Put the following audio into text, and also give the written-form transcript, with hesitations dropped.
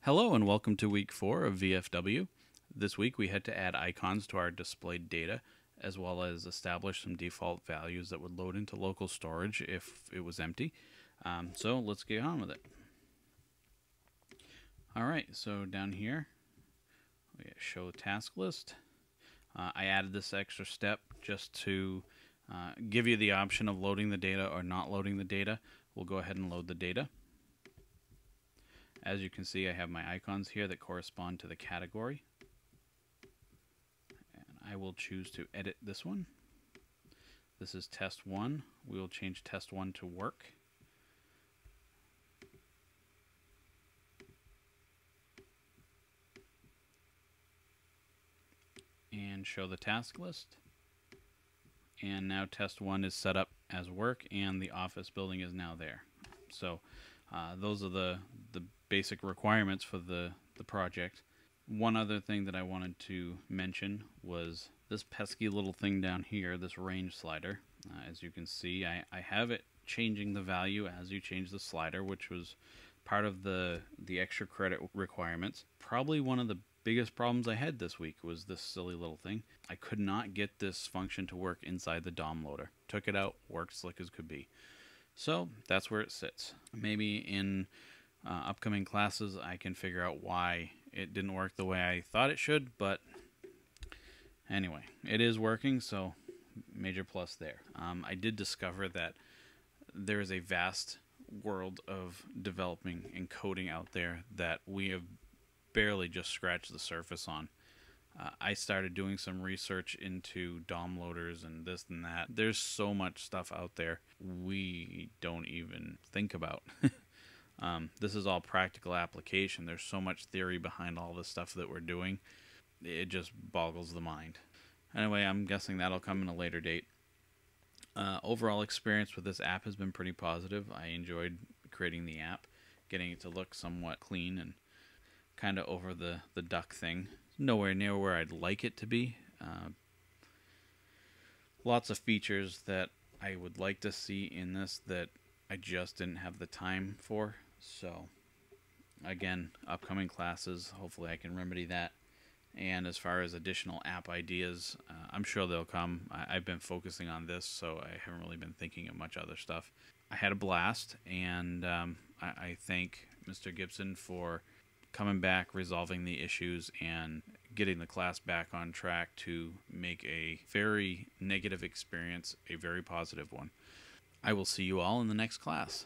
Hello and welcome to week 4 of VFW. This week we had to add icons to our displayed data as well as establish some default values that would load into local storage if it was empty. So let's get on with it. Alright, so down here we show task list. I added this extra step just to give you the option of loading the data or not loading the data. We'll go ahead and load the data. As you can see, I have my icons here that correspond to the category. And I will choose to edit this one. This is test 1. We will change test 1 to work. And show the task list. And now test 1 is set up as work and the office building is now there. So those are the basic requirements for the project. One other thing that I wanted to mention was this pesky little thing down here, this range slider. As you can see, I have it changing the value as you change the slider, which was part of the extra credit requirements. Probably one of the biggest problems I had this week was this silly little thing. I could not get this function to work inside the DOM loader. Took it out, worked slick as could be. So that's where it sits. Maybe in upcoming classes I can figure out why it didn't work the way I thought it should, but anyway, it is working, so major plus there. I did discover that there is a vast world of developing and coding out there that we have barely just scratched the surface on. I started doing some research into DOM loaders and this and that. There's so much stuff out there we don't even think about. This is all practical application. There's so much theory behind all the stuff that we're doing. It just boggles the mind. Anyway, I'm guessing that'll come in a later date. Overall experience with this app has been pretty positive. I enjoyed creating the app, getting it to look somewhat clean and kind of over the duck thing. Nowhere near where I'd like it to be. Lots of features that I would like to see in this that I just didn't have the time for. So again, upcoming classes, hopefully I can remedy that. And as far as additional app ideas, I'm sure they'll come. I've been focusing on this, so I haven't really been thinking of much other stuff. I had a blast, and I thank Mr. Gibson for coming back, resolving the issues, and getting the class back on track to make a very negative experience a very positive one. I will see you all in the next class.